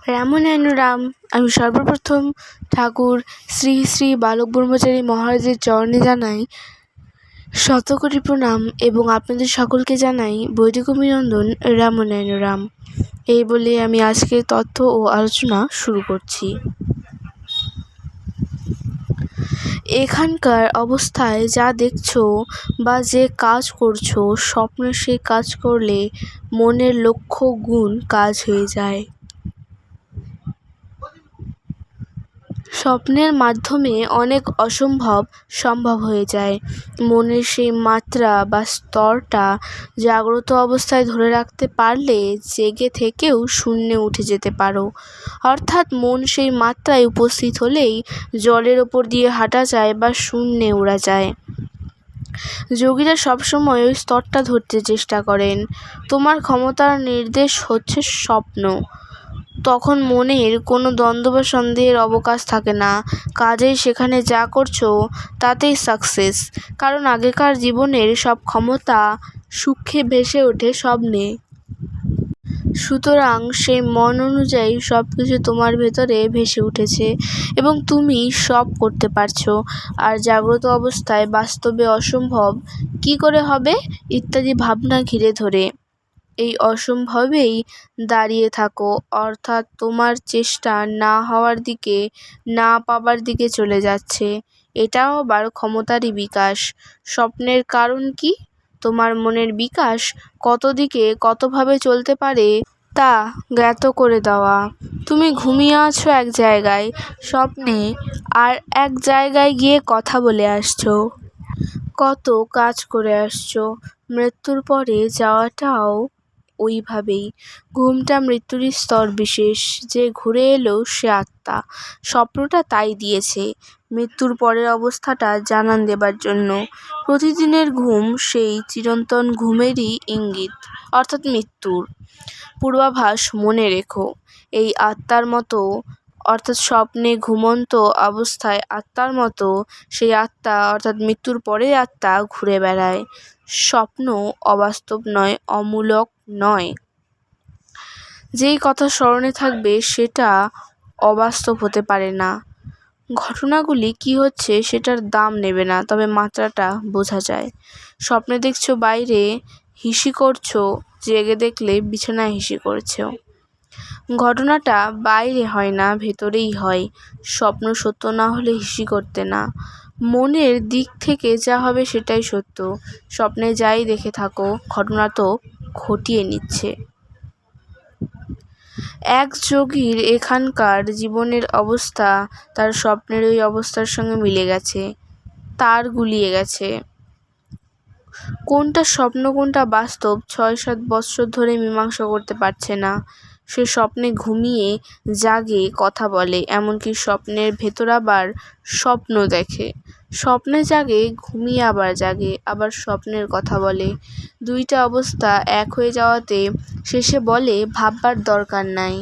রামায়ণ রাম। আমি সর্বপ্রথম ঠাকুর শ্রী শ্রী বালক ব্রহ্মচারী মহারাজের চরণে জানাই শতকোটি প্রণাম এবং আপনাদের সকলকে জানাই বৈদিক অভিনন্দন। রামায়ণ রাম। এই বলে আমি আজকের তথ্য ও আলোচনা শুরু করছি। এখানকার অবস্থায় যা দেখছো বা যে কাজ করছো, স্বপ্নে সেই কাজ করলে মনের লক্ষ্য গুণ কাজ হয়ে যায়। স্বপ্নের মাধ্যমে অনেক অসম্ভব সম্ভব হয়ে যায়। মনের সেই মাত্রা বা স্তরটা জাগ্রত অবস্থায় ধরে রাখতে পারলে জেগে থেকেও শূন্যে উঠে যেতে পারো। অর্থাৎ মন সেই মাত্রায় উপস্থিত হলেই জলের ওপর দিয়ে হাঁটা যায় বা শূন্যে ওড়া যায়। যোগীরা সবসময় ওই স্তরটা ধরতে চেষ্টা করেন। তোমার ক্ষমতার নির্দেশ হচ্ছে স্বপ্ন। তখন মনের কোনো দ্বন্দ্ব বা সন্দেহের অবকাশ থাকে না। কাজেই সেখানে যা করছো তাতেই সাকসেস। কারণ আগেকার জীবনের সব ক্ষমতা সূক্ষ্মে ভেসে ওঠে স্বপ্নে। সুতরাং সেই মন অনুযায়ী সব কিছু তোমার ভেতরে ভেসে উঠেছে এবং তুমি সব করতে পারছো। আর জাগ্রত অবস্থায় বাস্তবে অসম্ভব কি করে হবে ইত্যাদি ভাবনা ঘিরে ধরে এই অসম্ভবেই দাঁড়িয়ে থাকো। অর্থাৎ তোমার চেষ্টা না হওয়ার দিকে, না পাবার দিকে চলে যাচ্ছে। এটাও আবার ক্ষমতারই বিকাশ। স্বপ্নের কারণ কি? তোমার মনের বিকাশ কত দিকে কতভাবে চলতে পারে তা জ্ঞাত করে দেওয়া। তুমি ঘুমিয়ে আছো এক জায়গায়, স্বপ্নে আর এক জায়গায় গিয়ে কথা বলে আসছো, কত কাজ করে আসছো। মৃত্যুর পরে যাওয়াটাও ওইভাবেই। ঘুমটা মৃত্যুরই স্তর বিশেষ। যে ঘুরে এলো সে আত্মা। স্বপ্নটা তাই দিয়েছে, মৃত্যুর পরের অবস্থাটা জানান দেবার জন্য। প্রতিদিনের ঘুম সেই চিরন্তন ঘুমেরই ইঙ্গিত, অর্থাৎ মৃত্যুর পূর্বাভাস। মনে রেখো, এই আত্মার মতো, অর্থাৎ স্বপ্নে ঘুমন্ত অবস্থায় আত্মার মতো সেই আত্মা, অর্থাৎ মৃত্যুর পরে আত্মা ঘুরে বেড়ায়। স্বপ্ন অবাস্তব নয়, অমূলক নয়। যেই কথা স্মরণে থাকবে সেটা অবাস্তব হতে পারে না। ঘটনাগুলি কি হচ্ছে সেটার দাম নেবে না, তবে মাত্রাটা বোঝা যায়। স্বপ্নে দেখছো বাইরে হিসি করছো, জেগে দেখলে বিছানায় হিসি করছো। ঘটনাটা বাইরে হয় না, ভেতরেই হয়। স্বপ্ন সত্য না হলে হিসি করতে না। মনের দিক থেকে যা হবে সেটাই সত্য। স্বপ্নে যাই দেখে থাকো, ঘটনা তো ঘটিয়ে নিচ্ছে। এক যোগীর এখানকার জীবনের অবস্থা তার স্বপ্নের ওই অবস্থার সঙ্গে মিলে গেছে, তার গুলিয়ে গেছে। কোনটা স্বপ্ন কোনটা বাস্তব ৬-৭ বৎসর ধরে মীমাংসা করতে পারছে না। সে স্বপ্নে ঘুমিয়ে জাগে, কথা বলে, এমনকি স্বপ্নের ভেতর আবার স্বপ্ন দেখে। স্বপ্নে জাগে, ঘুমিয়ে আবার জাগে, আবার স্বপ্নের কথা বলে। দুইটা অবস্থা এক হয়ে যাওয়াতে শেষে বলে ভাববার দরকার নাই,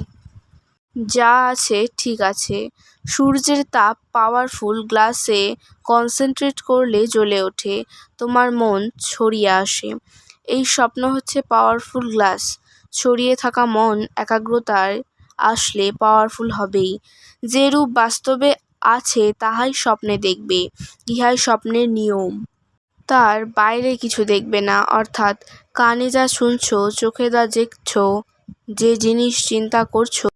যা আছে ঠিক আছে। সূর্যের তাপ পাওয়ারফুল, গ্লাসে কনসেন্ট্রেট করলে জ্বলে ওঠে, তোমার মন ছড়িয়ে আসে। এই স্বপ্ন হচ্ছে পাওয়ারফুল গ্লাস। ছড়িয়ে থাকা মন একাগ্রতায় আসলে পাওয়ারফুল হবেই। যে রূপ বাস্তবে আছে তাহাই স্বপ্নে দেখবে, ইহাই স্বপ্নের নিয়ম। তার বাইরে কিছু দেখবে না। অর্থাৎ কানে যা শুনছো, চোখে যা দেখছো, যে জিনিস চিন্তা করছো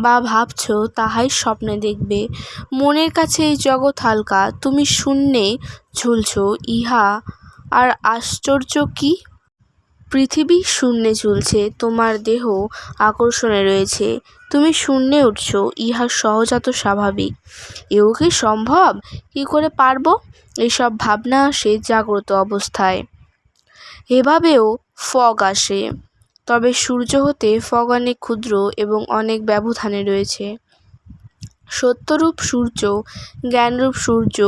বা ভাবছো তাহাই স্বপ্নে দেখবে। মনের কাছে এই জগৎ হালকা, তুমি শূন্যে ঝুলছো। ইহা আর আশ্চর্য কি? পৃথিবী শূন্যে ঝুলছে, তোমার দেহ আকর্ষণে রয়েছে, তুমি শূন্যে উঠছো, ইহা সহজাত স্বাভাবিক। এও কি সম্ভব? কি করে পারবো? এইসব ভাবনা আসে জাগ্রত অবস্থায়। এভাবেও ফগ আসে, তবে সূর্য হতে ফগ অনেক ক্ষুদ্র এবং অনেক ব্যবধানে রয়েছে। সত্যরূপ সূর্য, জ্ঞানরূপ সূর্য,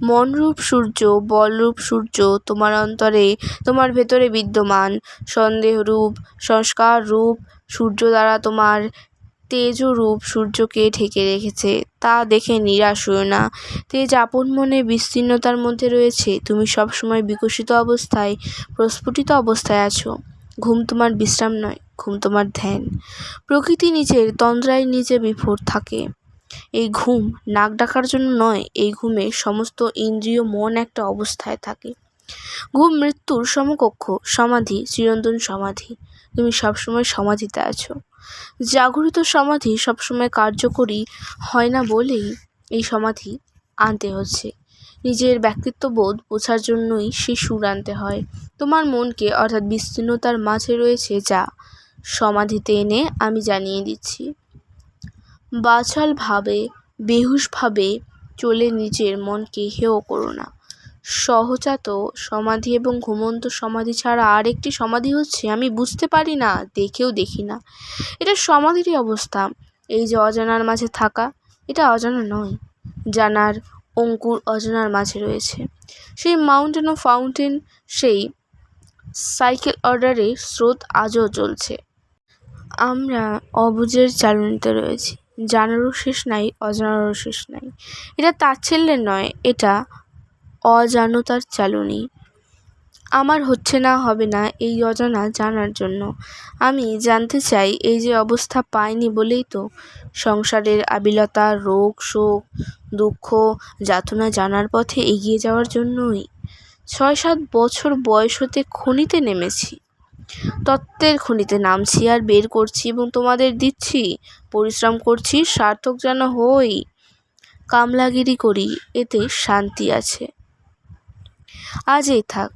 মনরূপ সূর্য, বলরূপ সূর্য তোমার অন্তরে, তোমার ভেতরে বিদ্যমান। সন্দেহরূপ, সংস্কার রূপ সূর্য দ্বারা তোমার তেজরূপ সূর্যকে ঢেকে রেখেছে। তা দেখে নিরাশ হও না। তেজ আপন মনে বিস্তীর্ণতার মধ্যে রয়েছে। তুমি সবসময় বিকশিত অবস্থায়, প্রস্ফুটিত অবস্থায় আছো। ঘুম তোমার বিশ্রাম নয়, ঘুম তোমার ধ্যান। প্রকৃতি নিজের তন্দ্রায় নিজে বিভোর থাকে। এই ঘুম নাক ডাকার জন্য নয়, এই ঘুমে সমস্ত ইন্দ্রিয় মন একটা অবস্থায় থাকে। ঘুম মৃত্যুর সমকক্ষ, সমাধি চিরন্তন সমাধি। তুমি সবসময় সমাধিতে আছো। জাগরিত সমাধি সবসময় কার্যকরী হয় না বলেই এই সমাধি আনতে হচ্ছে। নিজের ব্যক্তিত্ববোধ বোঝার জন্যই সে সুর আনতে হয়। তোমার মনকে অর্থাৎ বিস্তীর্ণতার মাঝে রয়েছে যা সমাধিতে এনে আমি জানিয়ে দিচ্ছি। বাচালভাবে বেহুশভাবে চলে নিজের মনকে হেয় করো না। সহজাত সমাধি এবং ঘুমন্ত সমাধি ছাড়া আর একটি সমাধি হচ্ছে আমি বুঝতে পারি না, দেখেও দেখি না। এটা সমাধিরই অবস্থা। এই যে অজানার মাঝে থাকা, এটা অজানা নয়। জানার অঙ্কুর অজানার মাঝে রয়েছে। সেই মাউন্টেন ও ফাউন্টেন, সেই সাইকেল অর্ডারে স্রোত আজও চলছে। আমরা অবুঝের চালনিতে রয়েছি। জানারও শেষ নাই, অজানারও শেষ নাই। এটা তাচ্ছিল্যের নয়, এটা অজানতার চালনি। আমার হচ্ছে না, হবে না এই অজানা জানার জন্য। আমি জানতে চাই, এই যে অবস্থা পাইনি বলেই তো সংসারের আবিলতা, রোগ, শোক, দুঃখ, যাতনা জানার পথে এগিয়ে যাওয়ার জন্যই 6-7 বছর বয়স হতে খনিতে নেমেছি। তত্ত্বের খনিতে নামছি আর বের করছি এবং তোমাদের দিচ্ছি। পরিশ্রম করছি, সার্থক যেন হই। কামলাগিরি করি, এতে শান্তি আছে। আজ এই থাক।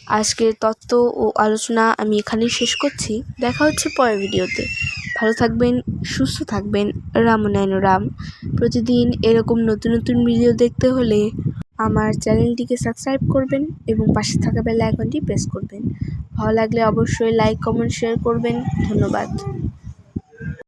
আজকের তত্ত্ব ও আলোচনা আমি এখানেই শেষ করছি। দেখা হচ্ছে পরের ভিডিওতে। ভালো থাকবেন, সুস্থ থাকবেন। রামনারায়ণ রাম। প্রতিদিন এরকম নতুন নতুন ভিডিও দেখতে হলে আমার চ্যানেলটিকে সাবস্ক্রাইব করবেন এবং পাশে থাকা বেল আইকনটি প্রেস করবেন। ভালো লাগলে অবশ্যই লাইক, কমেন্ট, শেয়ার করবেন। ধন্যবাদ।